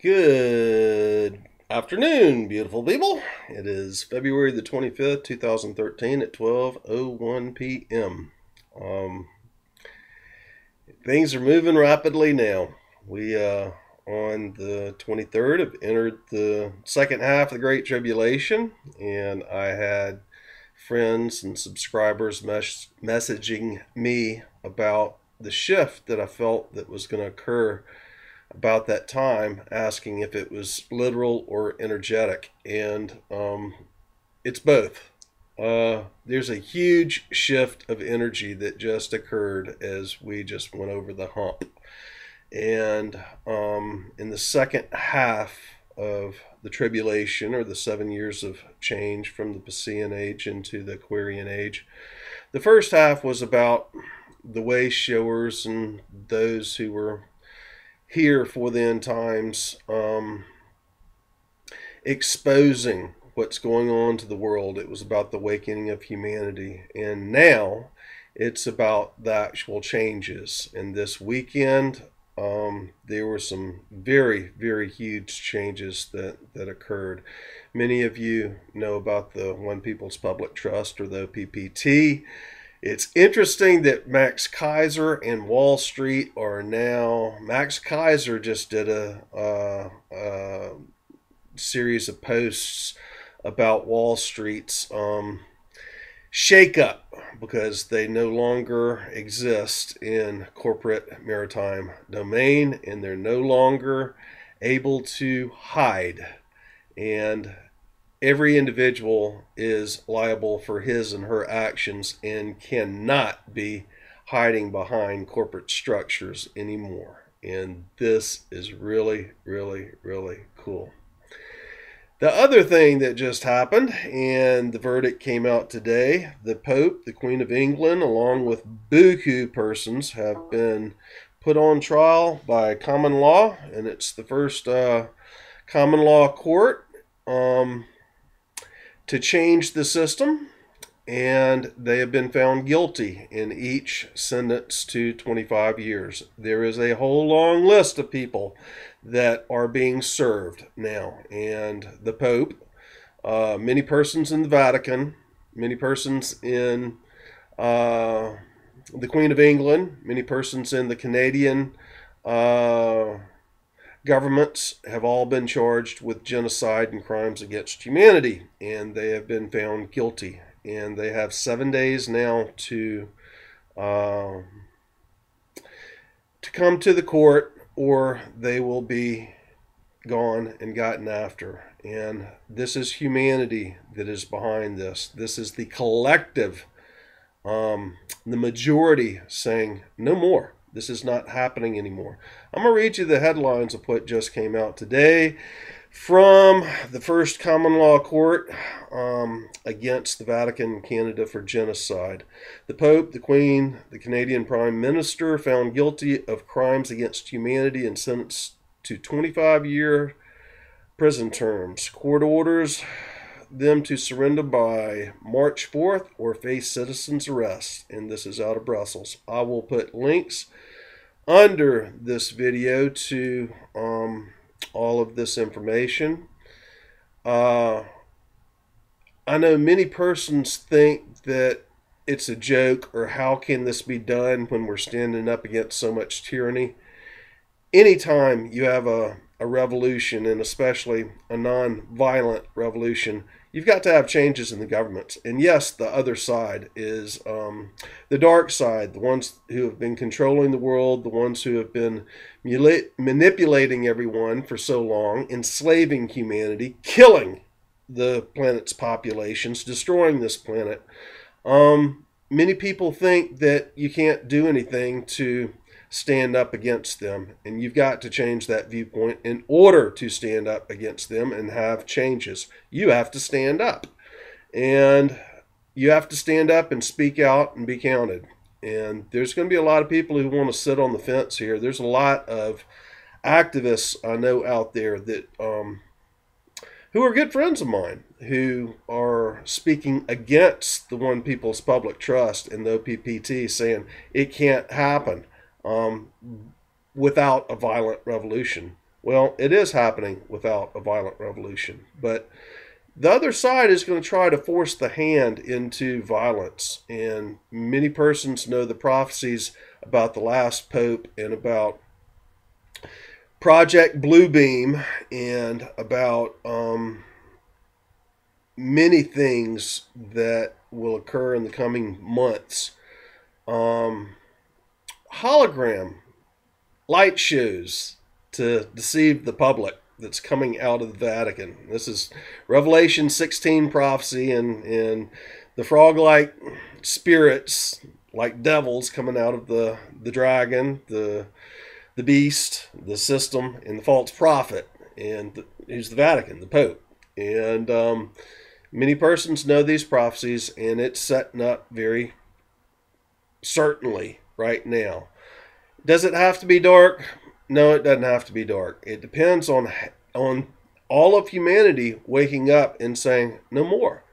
Good afternoon, beautiful people. It is February the 25th, 2013 at 12:01 p.m. Things are moving rapidly now. We, on the 23rd, have entered the second half of the Great Tribulation, and I had friends and subscribers messaging me about the shift that I felt that was going to occur about that time, asking if it was literal or energetic, and it's both. There's a huge shift of energy that just occurred as we just went over the hump, and in the second half of the tribulation, or the 7 years of change from the Pascean Age into the Aquarian Age, the first half was about the way showers and those who were here for the end times, exposing what's going on to the world. It was about the awakening of humanity. And now it's about the actual changes. And this weekend, there were some very, very huge changes that occurred. Many of you know about the One People's Public Trust, or the OPPT. It's interesting that Max Kaiser and Wall Street are now. Max Kaiser just did a series of posts about Wall Street's shakeup, because they no longer exist in corporate maritime domain, and they're no longer able to hide. And every individual is liable for his and her actions and cannot be hiding behind corporate structures anymore. And this is really, really, really cool. The other thing that just happened, and the verdict came out today, the Pope, the Queen of England, along with buku persons, have been put on trial by common law, and it's the first common law court to change the system, and they have been found guilty, in each sentenced to 25 years. There is a whole long list of people that are being served now, and the Pope, many persons in the Vatican, many persons in the Queen of England, many persons in the Canadian governments have all been charged with genocide and crimes against humanity, and they have been found guilty. And they have 7 days now to come to the court, or they will be gone and gotten after. And this is humanity that is behind this. This is the collective, the majority saying no more. This is not happening anymore. I'm going to read you the headlines of what just came out today from the first common law court against the Vatican and Canada for genocide. The Pope, the Queen, the Canadian Prime Minister found guilty of crimes against humanity and sentenced to 25-year prison terms. Court orders them to surrender by March 4th or face citizen's arrest, and this is out of Brussels. I will put links under this video to all of this information. I know many persons think that it's a joke, or how can this be done when we're standing up against so much tyranny. Anytime you have a revolution, and especially a non-violent revolution, you've got to have changes in the governments. And yes, the other side is the dark side, the ones who have been controlling the world, the ones who have been manipulating everyone for so long, enslaving humanity, killing the planet's populations, destroying this planet. Many people think that you can't do anything to stand up against them, and you've got to change that viewpoint in order to stand up against them and have changes. You have to stand up, and you have to stand up and speak out and be counted. And there's going to be a lot of people who want to sit on the fence here. There's a lot of activists I know out there that who are good friends of mine, who are speaking against the One People's Public Trust and the OPPT, saying it can't happen without a violent revolution. Well, it is happening without a violent revolution. But the other side is going to try to force the hand into violence. And many persons know the prophecies about the last pope and about Project Bluebeam and about many things that will occur in the coming months. Hologram light shows to deceive the public that's coming out of the Vatican. This is Revelation 16 prophecy, and the frog-like spirits, like devils, coming out of the dragon, the beast, the system, and the false prophet, and who's the Vatican, the Pope. And many persons know these prophecies, and it's setting up very certainly right now. Does it have to be dark? No, it doesn't have to be dark. It depends on all of humanity waking up and saying, no more.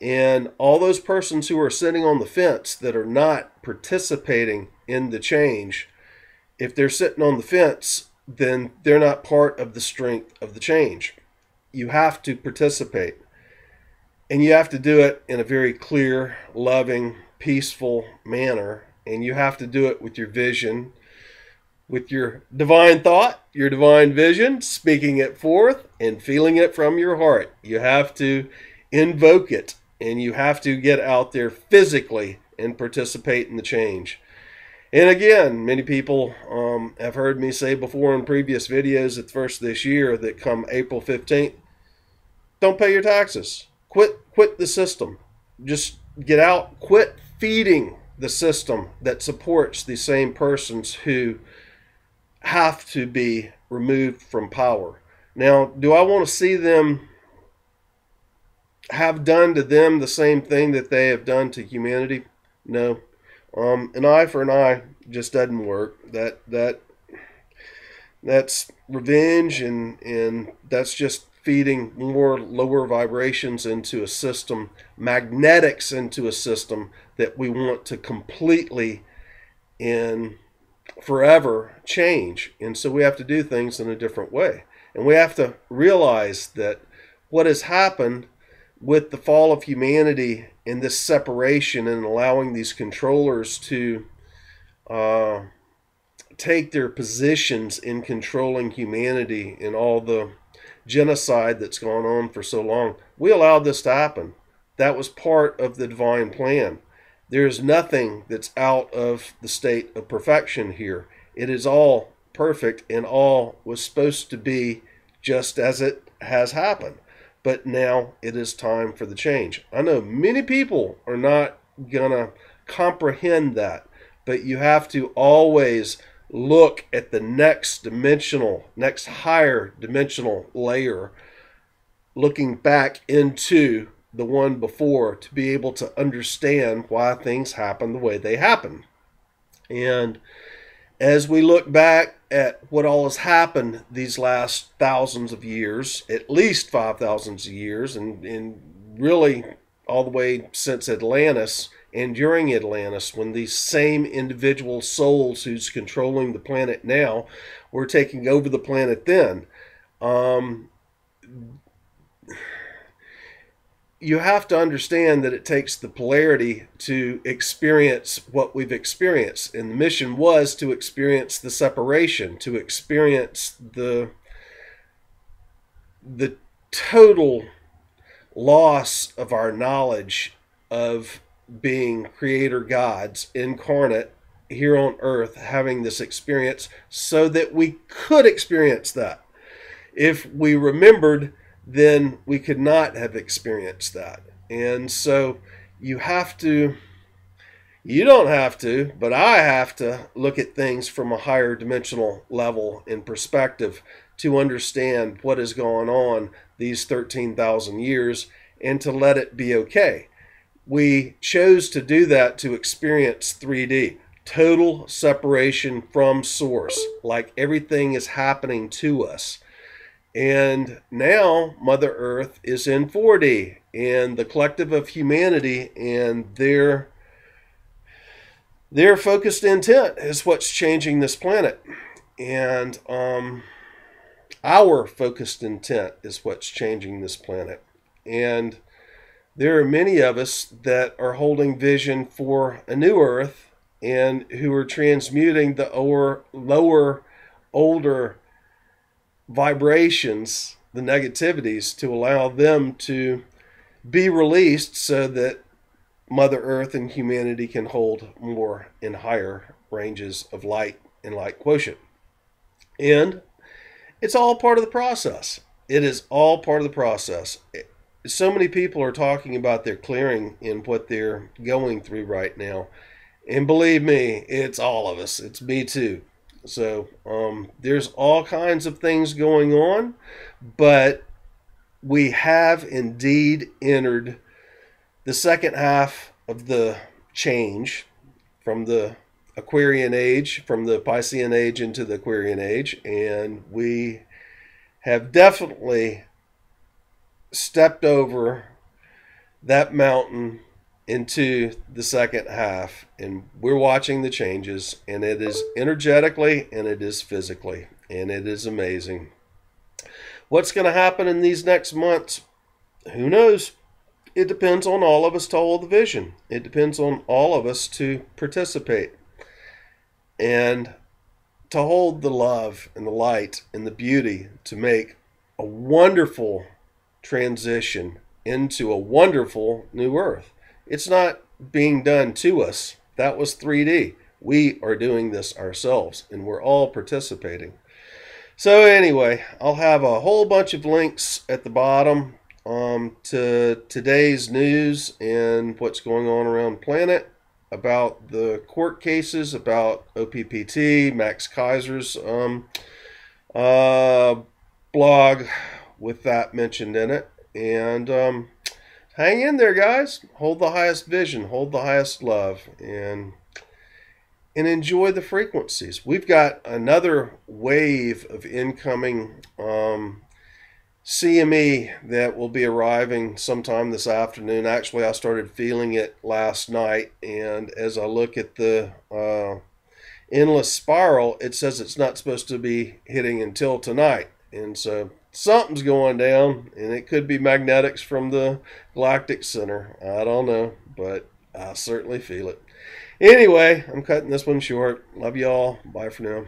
And all those persons who are sitting on the fence that are not participating in the change, if they're sitting on the fence, then they're not part of the strength of the change. You have to participate. And you have to do it in a very clear, loving, peaceful manner. And you have to do it with your vision, with your divine thought, your divine vision, speaking it forth and feeling it from your heart. You have to invoke it, and you have to get out there physically and participate in the change. And again, many people have heard me say before in previous videos at the first of this year that come April 15th, don't pay your taxes. Quit the system. Just get out. Quit feeding the system that supports the same persons who have to be removed from power. Now, do I want to see them have done to them the same thing that they have done to humanity? No. An eye for an eye just doesn't work. That's revenge, and that's just feeding more lower vibrations into a system, magnetics into a system that we want to completely and forever change. And so we have to do things in a different way. And we have to realize that what has happened with the fall of humanity and this separation and allowing these controllers to take their positions in controlling humanity and all the genocide that's gone on for so long, we allowed this to happen. That was part of the divine plan. There's nothing that's out of the state of perfection here. It is all perfect, and all was supposed to be just as it has happened. But now it is time for the change. I know many people are not going to comprehend that, but you have to always look at the next higher dimensional layer, looking back into the one before to be able to understand why things happen the way they happen. And as we look back at what all has happened these last thousands of years, at least 5,000 years, and really all the way since Atlantis and during Atlantis, when these same individual souls who's controlling the planet now were taking over the planet then, you have to understand that it takes the polarity to experience what we've experienced. And the mission was to experience the separation, to experience the total loss of our knowledge of being creator gods incarnate here on earth, having this experience so that we could experience that. If we remembered, then we could not have experienced that. And so you don't have to, but I have to look at things from a higher dimensional level in perspective to understand what has gone on these 13,000 years and to let it be okay. We chose to do that to experience 3D, total separation from source, like everything is happening to us. And now Mother Earth is in 4D, and the collective of humanity and their focused intent is what's changing this planet. And Our focused intent is what's changing this planet. And there are many of us that are holding vision for a new Earth and who are transmuting the lower, older vibrations, the negativities, to allow them to be released so that Mother Earth and humanity can hold more and higher ranges of light and light quotient. And it's all part of the process. It is all part of the process. So many people are talking about their clearing and what they're going through right now. And believe me, it's all of us. It's me too. So there's all kinds of things going on, but we have indeed entered the second half of the change from the Aquarian Age, from the Piscean Age into the Aquarian Age, and we have definitely stepped over that mountain into the second half, and we're watching the changes, and it is energetically and it is physically, and it is amazing. What's going to happen in these next months? Who knows? It depends on all of us to hold the vision. It depends on all of us to participate and to hold the love and the light and the beauty to make a wonderful transition into a wonderful new Earth. It's not being done to us. That was 3D. We are doing this ourselves, and we're all participating. So anyway, I'll have a whole bunch of links at the bottom to today's news and what's going on around the planet, about the court cases, about OPPT, Max Kaiser's blog with that mentioned in it. And hang in there, guys. Hold the highest vision, hold the highest love, and enjoy the frequencies. We've got another wave of incoming CME that will be arriving sometime this afternoon. Actually, I started feeling it last night, and as I look at the endless spiral, it says it's not supposed to be hitting until tonight. And so something's going down, and it could be magnetics from the galactic center. I don't know, but I certainly feel it. Anyway, I'm cutting this one short. Love you all. Bye for now.